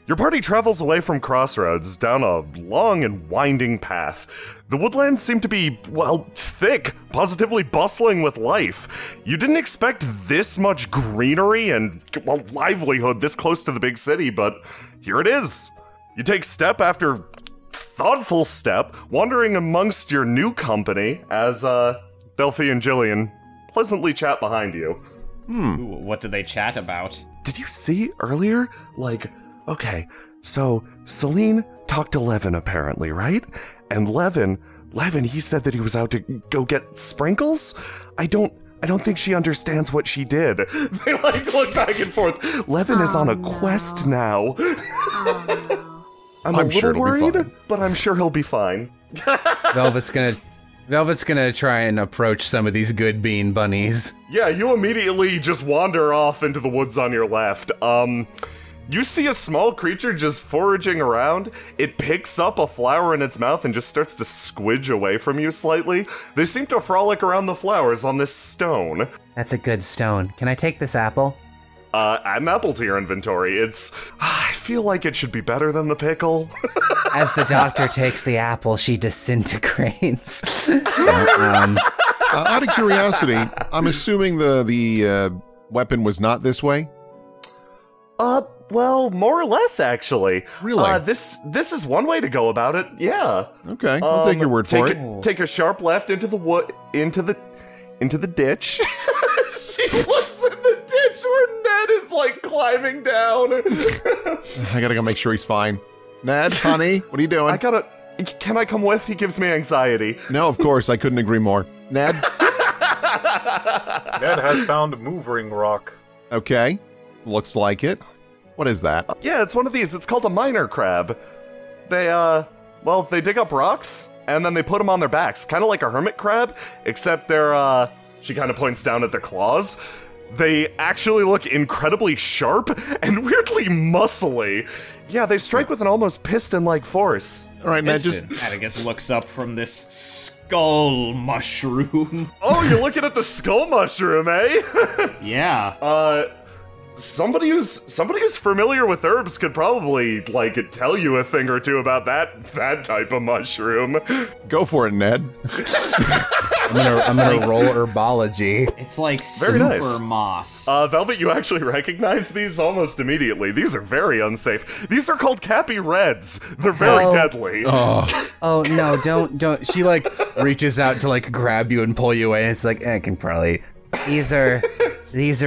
Your party travels away from Crossroads down a long and winding path. The woodlands seem to be, well, thick, positively bustling with life. You didn't expect this much greenery and, well, livelihood this close to the big city, but here it is. You take step after thoughtful step, wandering amongst your new company as, Delphi and Jillian pleasantly chat behind you. Ooh, what do they chat about? Did you see earlier? Okay, so Celine talked to Levin apparently, right? And Levin, he said that he was out to go get sprinkles? I don't think she understands what she did. They look back and forth. Levin is on a quest now. Oh, no. I'm a little worried, but I'm sure he'll be fine. Velvet's gonna try and approach some of these good bean bunnies. Yeah, you immediately just wander off into the woods on your left. You see a small creature just foraging around. It picks up a flower in its mouth and just starts to squidge away from you slightly. They seem to frolic around the flowers on this stone. That's a good stone. Can I take this apple? Add an apple to your inventory. I feel like it should be better than the pickle. As the doctor takes the apple, she disintegrates. Out of curiosity, I'm assuming the weapon was not this way? Well, more or less, actually. Really? This is one way to go about it, yeah. Okay, I'll take your word for it. Take a sharp left into the into the ditch. She looks in the ditch where Ned is, climbing down. I gotta go make sure he's fine. Ned, honey, what are you doing? Can I come with? He gives me anxiety. No, of course, I couldn't agree more. Ned? Ned has found a moving rock. Okay, looks like it. What is that? Yeah, it's one of these. It's called a minor crab. They dig up rocks, and then they put them on their backs. Kind of like a hermit crab, except they're, she kind of points down at their claws. They actually look incredibly sharp and weirdly muscly. Yeah, they strike with an almost piston-like force. All right, Ned, Atticus looks up from this skull mushroom. Oh, you're looking at the skull mushroom, eh? Yeah. Somebody who's familiar with herbs could probably, tell you a thing or two about that type of mushroom. Go for it, Ned. I'm gonna roll herbology. It's like Very super nice. moss. Velvet, you actually recognize these almost immediately. These are very unsafe. These are called Cappy Reds. They're very deadly. Oh no, don't. She reaches out to grab you and pull you away. And it's I can probably. These are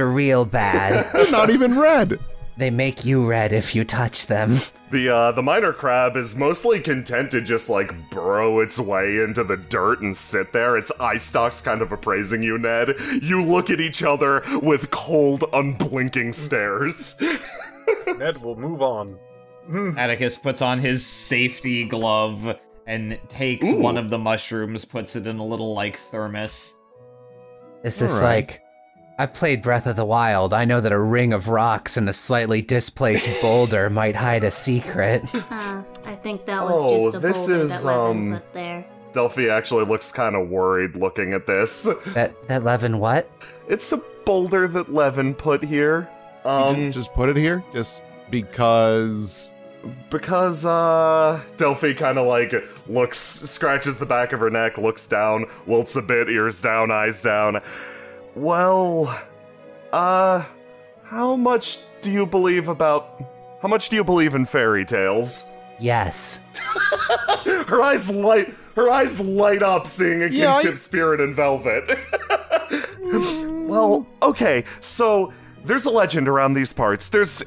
real bad. They're not even red. They make you red if you touch them. The minor crab is mostly content to just burrow its way into the dirt and sit there. Its eye stalks kind of appraising you, Ned. You look at each other with cold, unblinking stares. Ned will move on. Atticus puts on his safety glove and takes one of the mushrooms, puts it in a little thermos. Is this All right. I've played Breath of the Wild. I know that a ring of rocks and a slightly displaced boulder might hide a secret. I think that was just a this boulder is, that Levin put there. Delphi actually looks kind of worried looking at this. That Levin what? It's a boulder that Levin put here. You didn't just put it here? Just because... Because, Delphi kind of, scratches the back of her neck, looks down, wilts a bit, ears down, eyes down. Well, how much do you believe in fairy tales? Yes. Her eyes light up seeing a kinship spirit in Velvet. Well, okay, so there's a legend around these parts. There's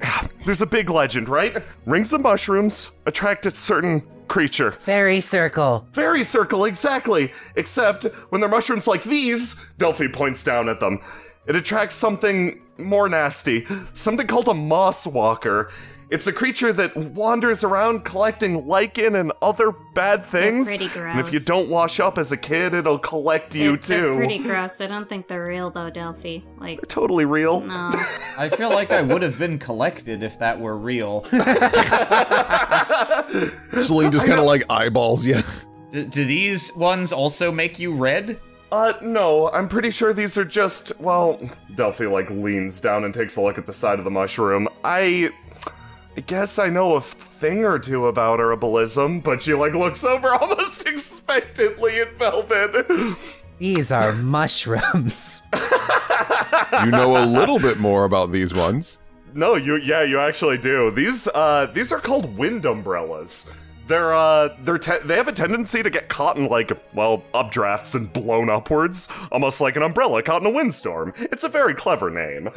a big legend, right? Rings of mushrooms attract a certain creature. Fairy circle. Fairy circle, exactly. Except when they're mushrooms like these, Delphi points down at them. It attracts something more nasty. Something called a moss walker. It's a creature that wanders around collecting lichen and other bad things. They're pretty gross. And if you don't wash up as a kid, it'll collect you too. They're pretty gross. I don't think they're real though, Delphi. They're totally real. No. I feel like I would have been collected if that were real. Celine just kind of eyeballs you. Do these ones also make you red? No, I'm pretty sure these are just, Delphi leans down and takes a look at the side of the mushroom. I guess I know a thing or two about herbalism, but she like looks over almost expectantly at Velvet. These are mushrooms. You know a little bit more about these ones. No, you actually do. These are called wind umbrellas. They have a tendency to get caught in updrafts and blown upwards, almost like an umbrella caught in a windstorm. It's a very clever name.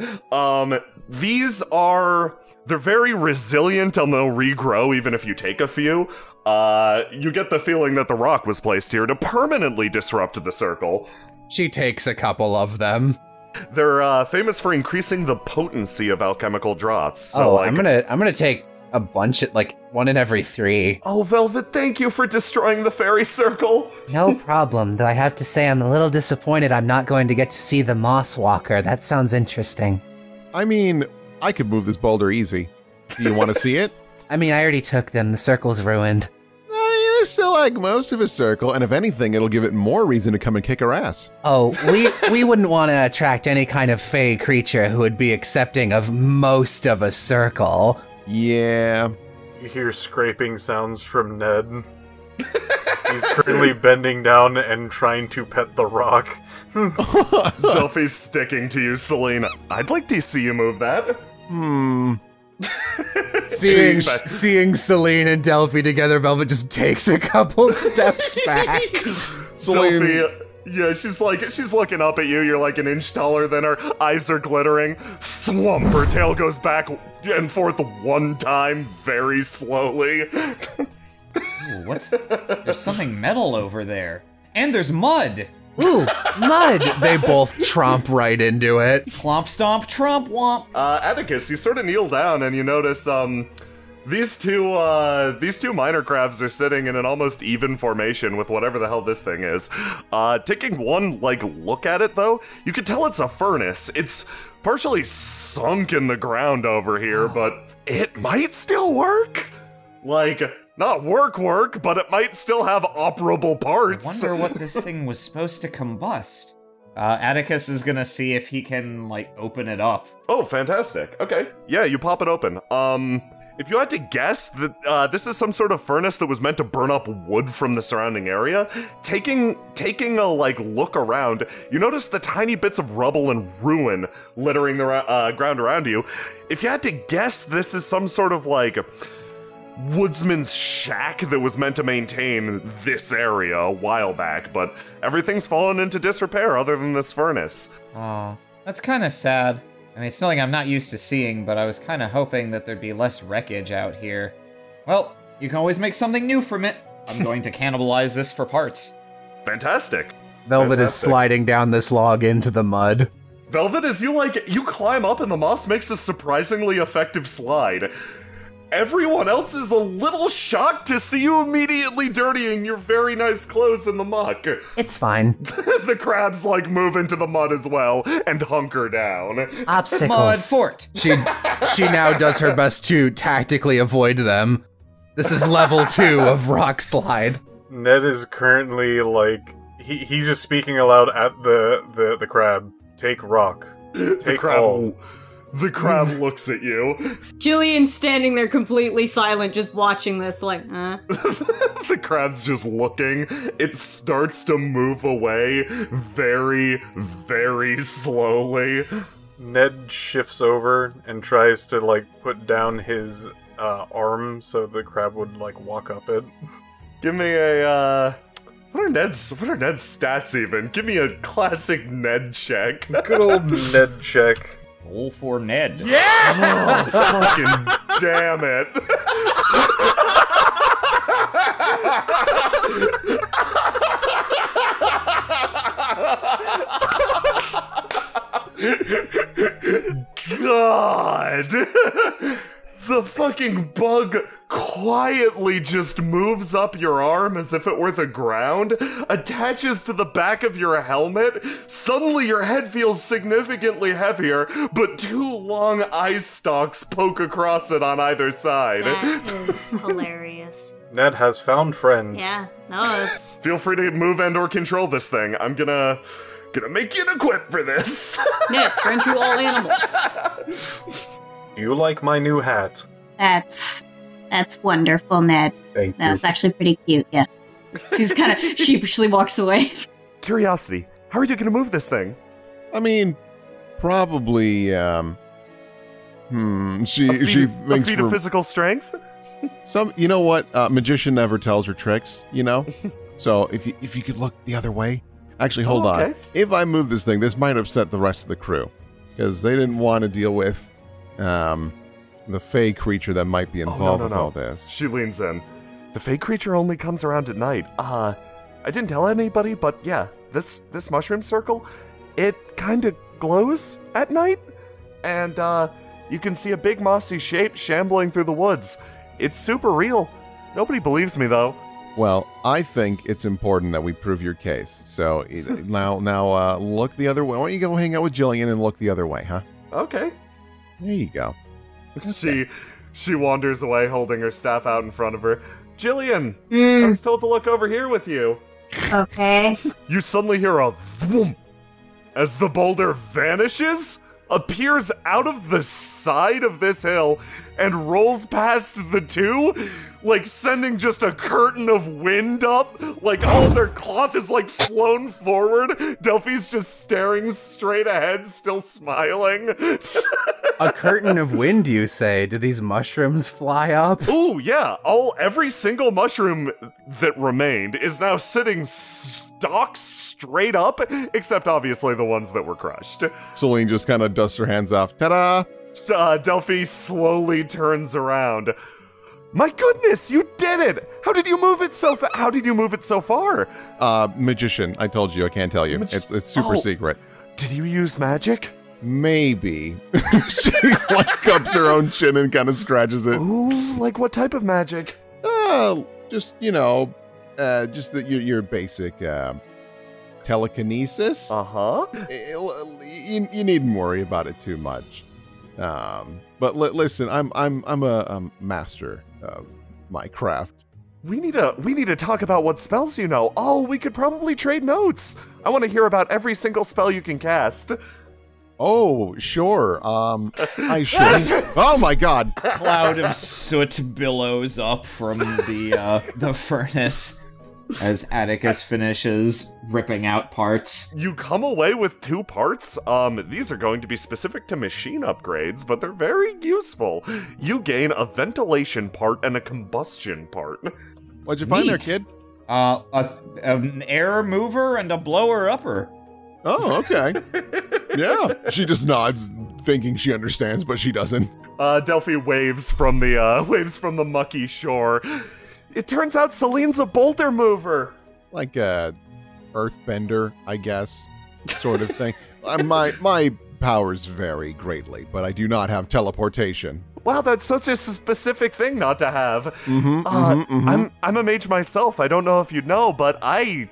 They're very resilient and they'll regrow even if you take a few. You get the feeling that the rock was placed here to permanently disrupt the circle. She takes a couple of them. They're famous for increasing the potency of alchemical draughts. So, I'm gonna take a bunch of, one in every 3. Oh, Velvet, thank you for destroying the fairy circle. No problem, though I have to say I'm a little disappointed I'm not going to get to see the Moss Walker. That sounds interesting. I mean, I could move this boulder easy. Do you want to see it? I mean, I already took them. The circle's ruined. There's still most of a circle, and if anything, it'll give it more reason to come and kick our ass. Oh, we wouldn't want to attract any kind of fey creature who would be accepting of most of a circle. Yeah. You hear scraping sounds from Ned. He's currently bending down and trying to pet the rock. Delphi's sticking to you, Celine. I'd like to see you move that. Seeing Celine and Delphi together, Velvet just takes a couple steps back. Delphi, yeah, she's looking up at you. You're like an inch taller than her. Eyes are glittering. Thwump, her tail goes back and forth one time, very slowly. Ooh, there's something metal over there. And there's mud! Ooh, mud! They both tromp right into it. Clomp stomp tromp womp. Atticus, you sort of kneel down and you notice, these two minor crabs are sitting in an almost even formation with whatever the hell this thing is. Taking one, look at it, though, you can tell it's a furnace. It's partially sunk in the ground over here, but it might still work. Not work, but it might still have operable parts. I wonder what this thing was supposed to combust. Atticus is gonna see if he can, open it up. Oh, fantastic. Okay. Yeah, you pop it open. If you had to guess that this is some sort of furnace that was meant to burn up wood from the surrounding area, taking a look around, you notice the tiny bits of rubble and ruin littering the ground around you. If you had to guess, this is some sort of woodsman's shack that was meant to maintain this area a while back, but everything's fallen into disrepair other than this furnace. Aw, that's kind of sad. I mean, it's something I'm not used to seeing, but I was kind of hoping that there'd be less wreckage out here. Well, you can always make something new from it. I'm going to cannibalize this for parts. Fantastic. Velvet is sliding down this log into the mud. Velvet, as you climb up and the moss makes a surprisingly effective slide. Everyone else is a little shocked to see you immediately dirtying your very nice clothes in the muck. It's fine. The crabs move into the mud as well and hunker down. Obstacles. Mud fort. She now does her best to tactically avoid them. This is level 2 of rock slide. Ned is currently he's just speaking aloud at the crab. Take rock. Take all. The crab looks at you. Julian's standing there completely silent, just watching this, The crab's just looking. It starts to move away very, very slowly. Ned shifts over and tries to put down his arm so the crab would walk up it. Give me a what are Ned's stats even? Give me a classic Ned check. Good old Ned check. Roll for Ned. Yeah! Oh, fucking damn it. God! The fucking bug quietly just moves up your arm as if it were the ground, attaches to the back of your helmet. Suddenly your head feels significantly heavier, but 2 long eye stalks poke across it on either side. That is hilarious. Ned has found friend. Yeah, no, it's... Feel free to move and or control this thing. I'm gonna make you an equip for this. Ned, friend to all animals. You like my new hat? That's wonderful, Ned. Thank you. That's actually pretty cute, yeah. She's kind of sheepishly walks away. Curiosity, how are you going to move this thing? I mean, probably. She A thinks feat for of physical strength? some. You know what? Magician never tells her tricks. You know. So if you could look the other way. Actually, hold on. Okay. If I move this thing, this might upset the rest of the crew because they didn't want to deal with the fey creature that might be involved with all this. She leans in. The fey creature only comes around at night. I didn't tell anybody, but yeah, this mushroom circle, it kind of glows at night, and you can see a big mossy shape shambling through the woods. It's super real. Nobody believes me though. Well, I think it's important that we prove your case. So now look the other way. Why don't you go hang out with Jillian and look the other way, huh? Okay. There you go. She wanders away holding her staff out in front of her. Jillian, I was told to look over here with you. Okay. You suddenly hear a thwomp as the boulder vanishes, appears out of the side of this hill, and rolls past the two, like sending just a curtain of wind up. Like all their cloth is like flown forward. Delphi's just staring straight ahead, still smiling. A curtain of wind, you say? Do these mushrooms fly up? Ooh, yeah. Every single mushroom that remained is now sitting stock straight up, except obviously the ones that were crushed. Celine just kind of dusts her hands off. Ta-da! Delphi slowly turns around. My goodness, you did it! How did you move it so How did you move it so far? Magician. I told you, I can't tell you. It's super secret. Did you use magic? Maybe. She like cups her own chin and kind of scratches it. Ooh, like what type of magic? Just your basic telekinesis. Uh-huh. You needn't worry about it too much. But listen, I'm a master of my craft. We need to talk about what spells you know. Oh, we could probably trade notes. I want to hear about every single spell you can cast. Oh, sure. I should. Oh my God! Cloud of soot billows up from the furnace as Atticus finishes ripping out parts. You come away with 2 parts. These are going to be specific to machine upgrades, but they're very useful. You gain a ventilation part and a combustion part. What'd you find there, Neat. kid? An air mover and a blower upper. Oh, okay. Yeah. She just nods, thinking she understands, but she doesn't. Delphi waves from the mucky shore. It turns out Celine's a boulder mover. Like a earthbender, I guess, sort of thing. My powers vary greatly, but I do not have teleportation. Wow, that's such a specific thing not to have. Mm-hmm. I'm a mage myself. I don't know if you know, but I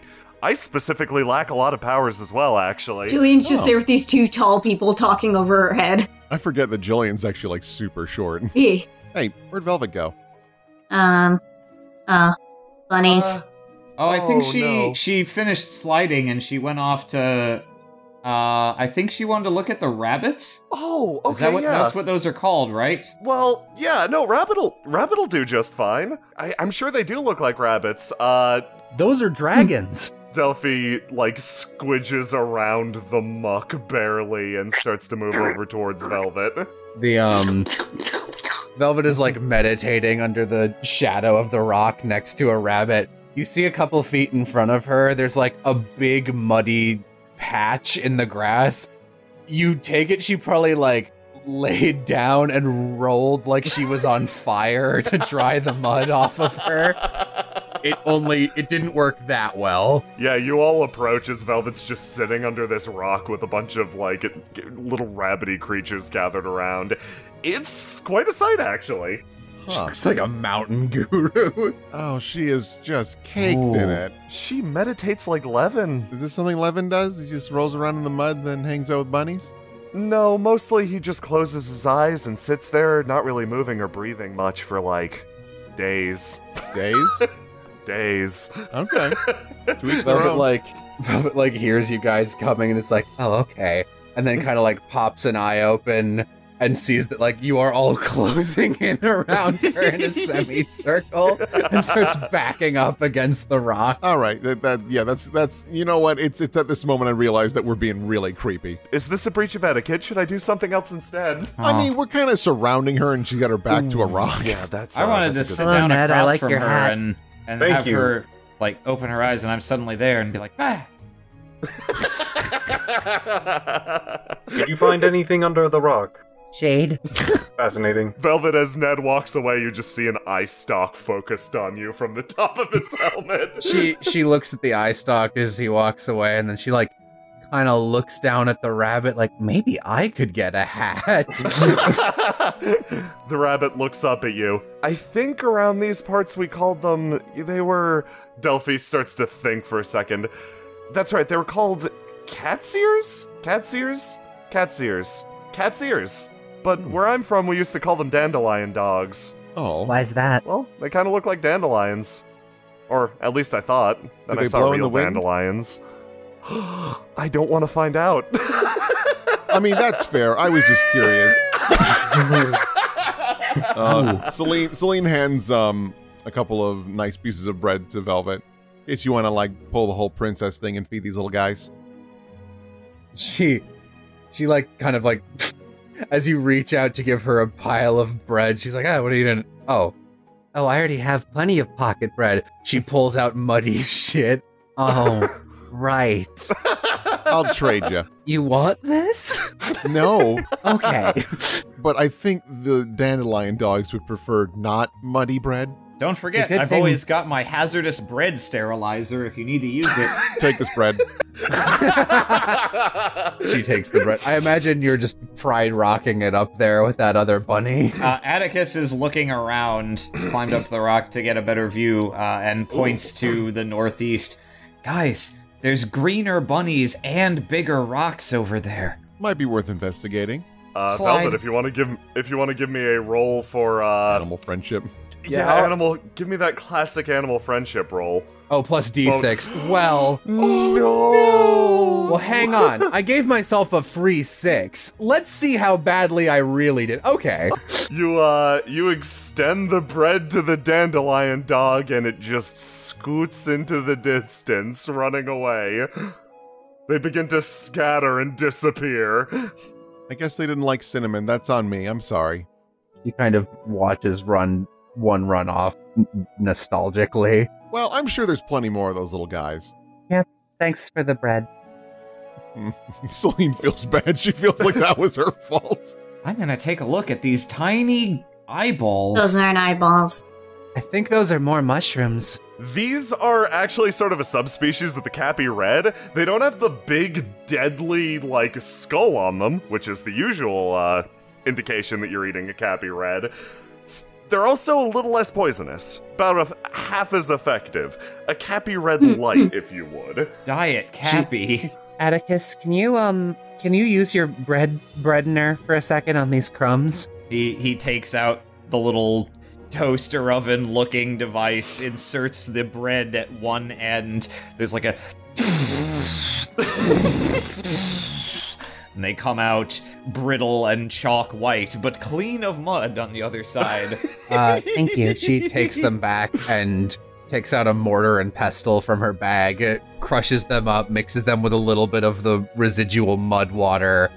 specifically lack a lot of powers as well, actually. Julian's just there with these 2 tall people talking over her head. I forget that Jillian's actually like super short. Hey. Hey, where'd Velvet go? Bunnies. I think no. she finished sliding and she went off to I think she wanted to look at the rabbits. Oh, okay, Is that what, yeah. That's what those are called, right? Well, yeah, no, rabbit'll do just fine. I'm sure they do look like rabbits. Those are dragons. Delphi, like, squidges around the muck barely and starts to move over towards Velvet. Velvet is like meditating under the shadow of the rock next to a rabbit. You see a couple feet in front of her, there's like a big muddy patch in the grass. You take it she probably like laid down and rolled like she was on fire to dry the mud off of her. It didn't work that well. Yeah, you all approach as Velvet's just sitting under this rock with a bunch of, like, little rabbity creatures gathered around. It's quite a sight, actually. Huh. Looks like a mountain guru. Oh, she is just caked in it. She meditates like Levin. Is this something Levin does? He just rolls around in the mud and then hangs out with bunnies? No, mostly he just closes his eyes and sits there, not really moving or breathing much for, like, days. Days? Days. Okay. 2 weeks in a row. Velvet like hears you guys coming and it's like, oh, okay. And then kind of like pops an eye open and sees that like you are all closing in around her in a semicircle and starts backing up against the rock. All right, that's you know what? It's at this moment I realize that we're being really creepy. Is this a breach of etiquette? Should I do something else instead? I mean, we're kind of surrounding her, and she got her back to a rock. Yeah, that's. I wanted to that's a sit good- Hello, down Ned, I across like from your her hat. and Thank have you. her like open her eyes, and I'm suddenly there and be like, ah. Did you find anything under the rock? Shade. Fascinating. Velvet, as Ned walks away, you just see an eye stalk focused on you from the top of his helmet. She looks at the eye stalk as he walks away, and then she like kind of looks down at the rabbit like, maybe I could get a hat. The rabbit looks up at you. I think around these parts we called them, they were... Delphi starts to think for a second. That's right, they were called cat's ears? Cat's ears? Cat's ears. Cat's ears. But where I'm from, we used to call them dandelion dogs. Oh, Why's that? Well, they kind of look like dandelions. Or at least I thought. Then Do I they saw blow in the real wind? dandelions. I don't want to find out. I mean, that's fair. I was just curious. Celine hands a couple of nice pieces of bread to Velvet. In case you want to like pull the whole princess thing and feed these little guys. She like kind of like as you reach out to give her a pile of bread, she's like, what are you doing? Oh, I already have plenty of pocket bread. she pulls out muddy shit. Oh, right. I'll trade you. You want this? No, Okay. but I think the dandelion dogs would prefer not muddy bread. Don't forget, good I've thing- always got my hazardous bread sterilizer if you need to use it. Take this bread. She takes the bread. I imagine you're just pride rocking it up there with that other bunny. Atticus is looking around, climbed up the rock to get a better view, and points to the northeast. Guys, there's greener bunnies and bigger rocks over there. Might be worth investigating. Slide. Velvet, if you want to give me a roll for Animal friendship. animal, give me that classic animal friendship roll. Oh, plus D6. Well, Oh, well, hang on. I gave myself a free 6. Let's see how badly I really did. Okay. You extend the bread to the dandelion dog, and it just scoots into the distance, running away. They begin to scatter and disappear. I guess they didn't like cinnamon. That's on me. I'm sorry. He kind of watches one run off nostalgically. Well, I'm sure there's plenty more of those little guys. Thanks for the bread. Celine feels bad. She feels like that was her fault. I'm gonna take a look at these tiny eyeballs. Those aren't eyeballs. I think those are more mushrooms. These are actually sort of a subspecies of the Cappy Red. They don't have the big, deadly, like, skull on them, which is the usual indication that you're eating a Cappy Red. They're also a little less poisonous, about half as effective. A Cappy Red light, if you would. Diet Cappy. Atticus, can you use your breadener for a second on these crumbs? He takes out the little toaster oven looking device, inserts the bread at one end. There's like a and they come out brittle and chalk white, but clean of mud on the other side. Thank you. She takes them back and takes out a mortar and pestle from her bag, crushes them up, mixes them with a little bit of the residual mud water,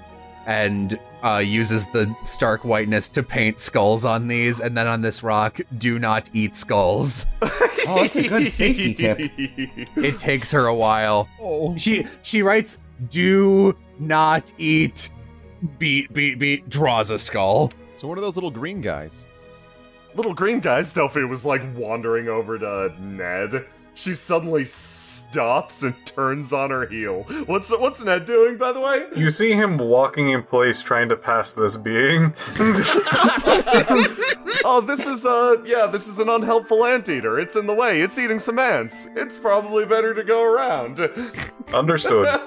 and uses the stark whiteness to paint skulls on these, and then on this rock, do not eat skulls. Oh, that's a good safety tip. It takes her a while. Oh. She writes, do not eat, beat, draws a skull. So what are those little green guys? Little green guys, Delphi was like wandering over to Ned. She suddenly stops and turns on her heel. What's Ned doing, by the way? You see him walking in place trying to pass this being. Oh, this is an unhelpful anteater. It's in the way. It's eating some ants. It's probably better to go around. Understood.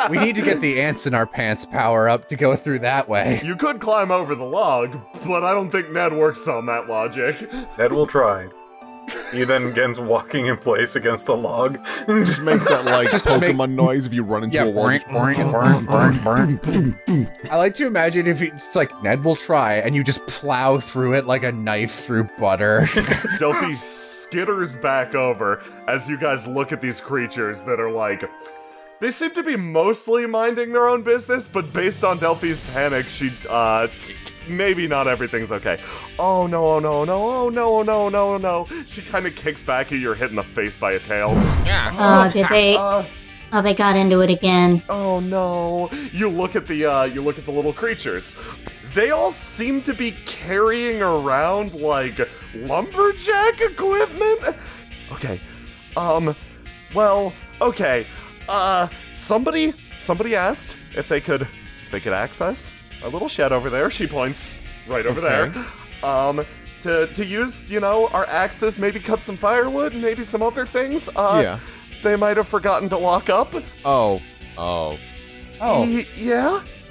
We need to get the ants in our pants power up to go through that way. You could climb over the log, but I don't think Ned works on that logic. Ned will try. He then begins walking in place against the log. Just makes that like Pokemon noise if you run into a wall. I like to imagine if it's like Ned will try and you just plow through it like a knife through butter. Delphi skitters back over as you guys look at these creatures that are like... They seem to be mostly minding their own business, but based on Delphi's panic, maybe not everything's okay. Oh no, oh no, no, oh no, oh no, no, no. She kind of kicks back at you're hit in the face by a tail. Oh, did they? Oh, they got into it again. Oh no. You look at the little creatures. They all seem to be carrying around, like, lumberjack equipment? Okay. Well, okay. Somebody asked if they could access a little shed over there. She points right over there. To use, our axes, maybe cut some firewood, maybe some other things. Yeah. They might have forgotten to lock up. Oh. Yeah.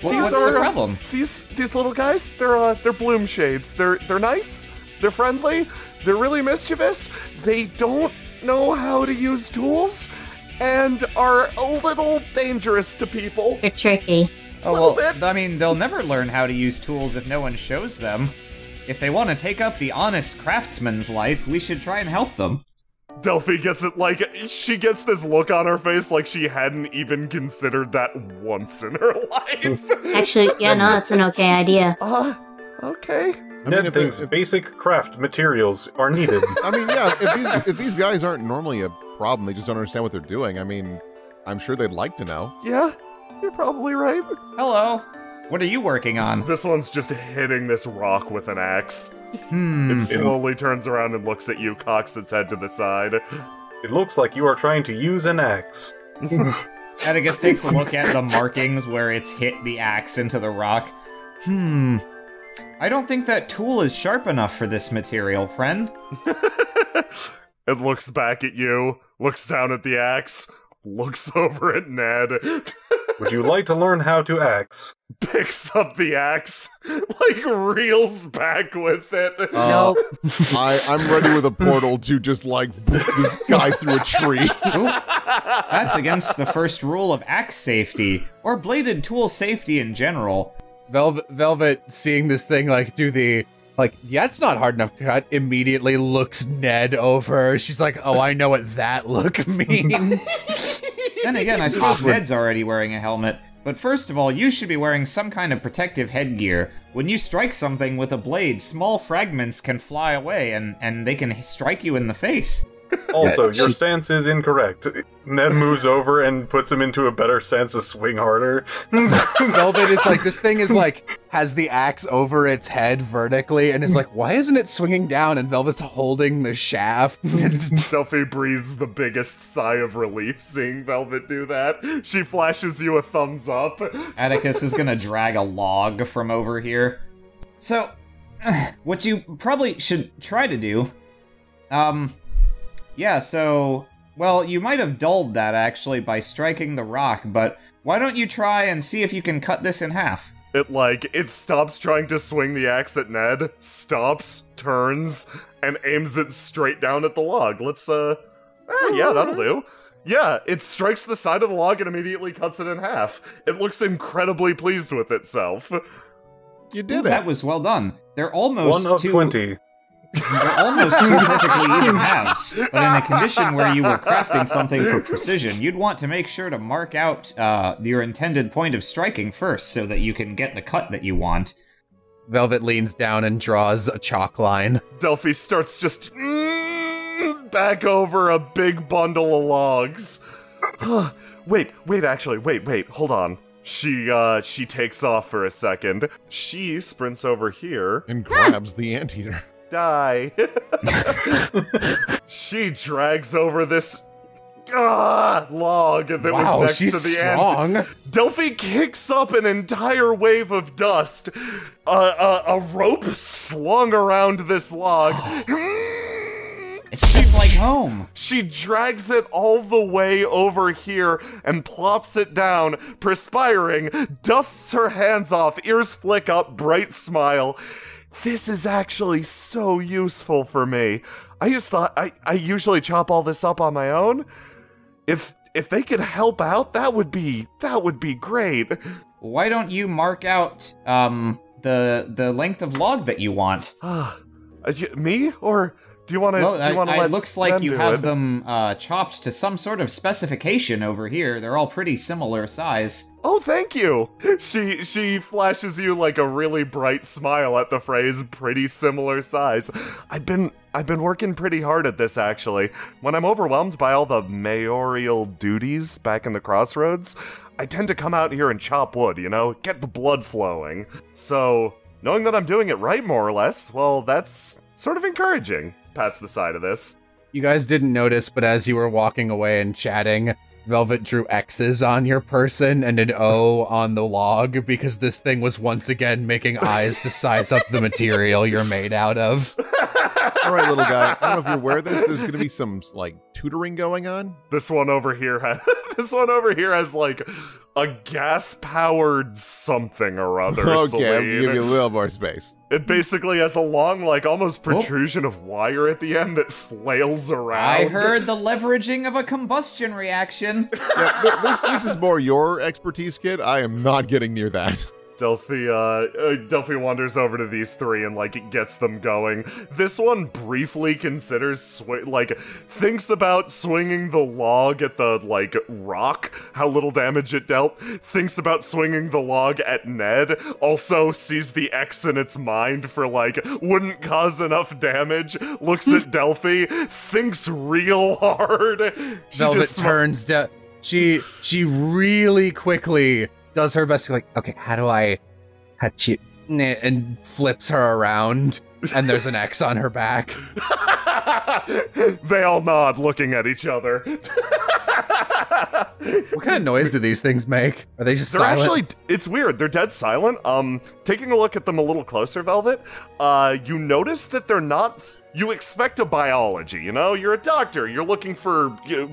What's the problem? These little guys, they're Bloomshades. They're nice. They're friendly. They're really mischievous. They don't know how to use tools. And are a little dangerous to people. They're tricky. Oh, well, I mean, they'll never learn how to use tools if no one shows them. If they want to take up the honest craftsman's life, we should try and help them. Delphi gets it she gets this look on her face like she hadn't even considered that once in her life. Actually, yeah, no, that's an okay idea. Okay. Ned thinks basic craft materials are needed. I mean, yeah, if these guys aren't normally a problem, they just don't understand what they're doing. I mean, I'm sure they'd like to know. Yeah, you're probably right. Hello. What are you working on? This one's just hitting this rock with an axe. It slowly turns around and looks at you, cocks its head to the side. It looks like you are trying to use an axe. Atticus takes a look at the markings where it's hit the axe into the rock. I don't think that tool is sharp enough for this material, friend. It looks back at you, looks down at the axe, looks over at Ned. Would you like to learn how to axe? Picks up the axe, like reels back with it. Nope. I'm ready with a portal to just like this guy through a tree. That's against the first rule of axe safety, or bladed tool safety in general. Velvet, seeing this thing like do the it's not hard enough to cut, immediately looks Ned over. She's like, oh, I know what that look means. Then again, I suppose Ned's already wearing a helmet. But first of all, you should be wearing some kind of protective headgear. When you strike something with a blade, small fragments can fly away and they can strike you in the face. Also, your stance is incorrect. Ned moves over and puts him into a better stance to swing harder. Velvet is like, this thing is like, has the axe over its head vertically, and is like, why isn't it swinging down? And Velvet's holding the shaft. Delphi breathes the biggest sigh of relief seeing Velvet do that. She flashes you a thumbs up. Atticus is gonna drag a log from over here. So, what you probably should try to do, yeah, so, well, you might have dulled that, actually, by striking the rock, but why don't you try and see if you can cut this in half? It stops trying to swing the axe at Ned, stops, turns, and aims it straight down at the log. Let's, yeah, that'll do. Yeah, it strikes the side of the log and immediately cuts it in half. It looks incredibly pleased with itself. You did it. That was well done. They're almost 1 of 20. They're almost two perfectly even halves, but in a condition where you were crafting something for precision, you'd want to make sure to mark out your intended point of striking first so that you can get the cut that you want. Velvet leans down and draws a chalk line. Delphi starts just back over a big bundle of logs. Wait, hold on. She takes off for a second. She sprints over here and grabs the anteater. Die. She drags over this log that was next to the strong. Delphi kicks up an entire wave of dust. A rope slung around this log. It's just like home. She drags it all the way over here and plops it down, perspiring, dusts her hands off, ears flick up, bright smile. This is actually so useful for me. I usually chop all this up on my own. If they could help out, that would be great. Why don't you mark out the length of log that you want? Me? Or do you want to? Well, do you want to let it looks like them you do have it? them chopped to some sort of specification over here. They're all pretty similar size. Oh, thank you. She flashes you like a really bright smile at the phrase "pretty similar size." I've been working pretty hard at this, actually. When I'm overwhelmed by all the mayoral duties back in the crossroads, I tend to come out here and chop wood, get the blood flowing. So, knowing that I'm doing it right, more or less, well, that's sort of encouraging. Pats the side of this. You guys didn't notice, but as you were walking away and chatting, Velvet drew X's on your person and an O on the log because this thing was once again making eyes to size up the material you're made out of. All right, little guy. I don't know if you're aware of this. There's going to be some tutoring going on. This one over here has like a gas-powered something or other. Okay, I'll Celine. give you a little more space. It basically has a long, almost protrusion of wire at the end that flails around. I heard the leveraging of a combustion reaction. Yeah, this is more your expertise, kid. I am not getting near that. Delphi wanders over to these three and, it gets them going. This one briefly considers, thinks about swinging the log at the, rock, how little damage it dealt, thinks about swinging the log at Ned, also sees the X in its mind for, wouldn't cause enough damage, looks at Delphi, thinks real hard. Velvet turns down. She really quickly does her best to okay, how do I you, and flips her around, and there's an X on her back. They all nod, looking at each other. What kind of noise do these things make? Are they just They're silent? actually, it's weird. They're dead silent. Taking a look at them a little closer, Velvet, you notice that they're not. You expect a biology, You're a doctor. You're looking for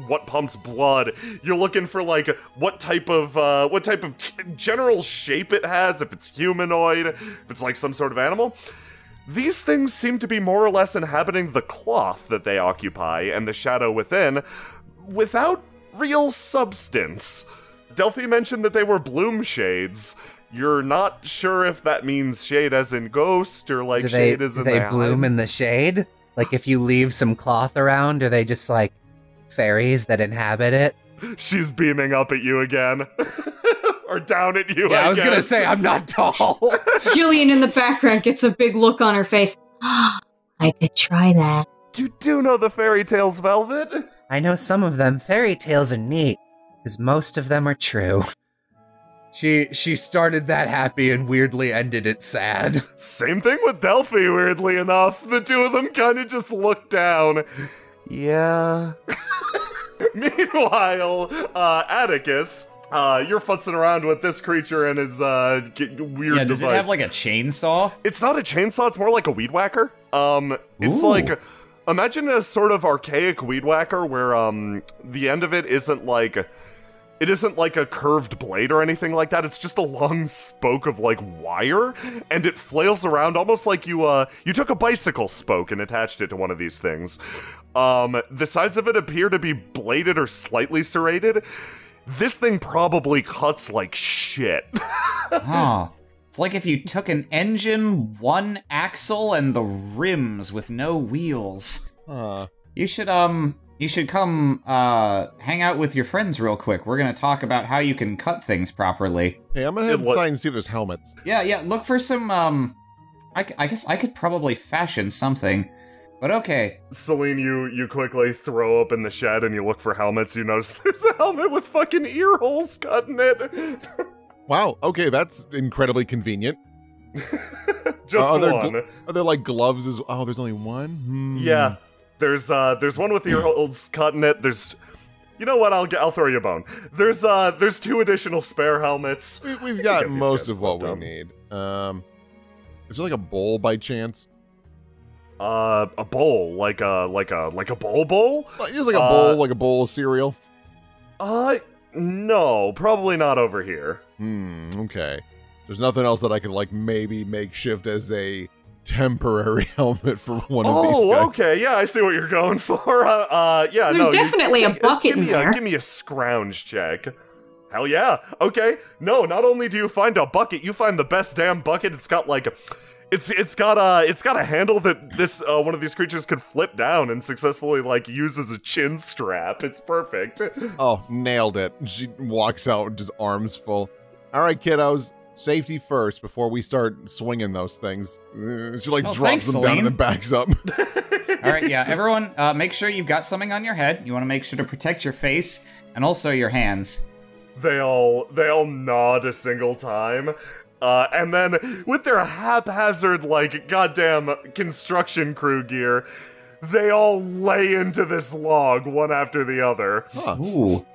what pumps blood. You're looking for what type of general shape it has. If it's humanoid, if it's some sort of animal. These things seem to be more or less inhabiting the cloth that they occupy and the shadow within, without real substance. Delphi mentioned that they were Bloomshades. You're not sure if that means shade as in ghost or shade as in do they bloom in the shade? If you leave some cloth around, are they just fairies that inhabit it? She's beaming up at you again. Or down at you, Yeah, I was guess. gonna say, I'm not tall. Jillian in the background gets a big look on her face. I could try that. You do know the fairy tales, Velvet? I know some of them. Fairy tales are neat, because most of them are true. She started that happy and weirdly ended it sad. Same thing with Delphi, weirdly enough. The two of them kind of just look down. Yeah. Meanwhile, Atticus, you're futzing around with this creature and his weird Yeah, does it device. have a chainsaw? It's not a chainsaw, it's more like a weed whacker. It's imagine a sort of archaic weed whacker where the end of it isn't like a curved blade or anything like that. It's just a long spoke of wire, and it flails around almost like you took a bicycle spoke and attached it to one of these things. The sides of it appear to be bladed or slightly serrated. This thing probably cuts like shit. Huh. It's like if you took an engine, one axle, and the rims with no wheels. You should come hang out with your friends real quick. We're gonna talk about how you can cut things properly. Hey, I'm gonna head inside and see if there's helmets. Yeah, look for some, I guess I could probably fashion something. But okay. Celine, you quickly throw open the shed and you look for helmets. You notice there's a helmet with fucking ear holes cut in it. Wow, okay, that's incredibly convenient. Just are one. Are there gloves as oh, there's only one? Yeah. There's one with ear holes cut in it. There's, you know what? I'll throw you a bone. There's 2 additional spare helmets. We've got most of what we need. Is there a bowl by chance? A bowl, like a bowl? Just a bowl, like a bowl of cereal. No, probably not over here. Okay. There's nothing else that I could maybe makeshift as a temporary helmet for one of these guys. Oh, okay, yeah, I see what you're going for. Yeah, There's definitely a bucket in there. Give me a scrounge check. Hell yeah. Okay. No, not only do you find a bucket, you find the best damn bucket. It's got like it's got a handle that this one of these creatures could flip down and successfully like use as a chin strap. It's perfect. Oh, nailed it. She walks out with just arms full. All right, kiddos. Safety first before we start swinging those things. She like drops thanks, them down Celine. and then backs up. All right, yeah, everyone, make sure you've got something on your head. You want to make sure to protect your face and also your hands. They all nod a single time. And then with their haphazard, like, goddamn construction crew gear, they all lay into this log one after the other. Huh. Ooh.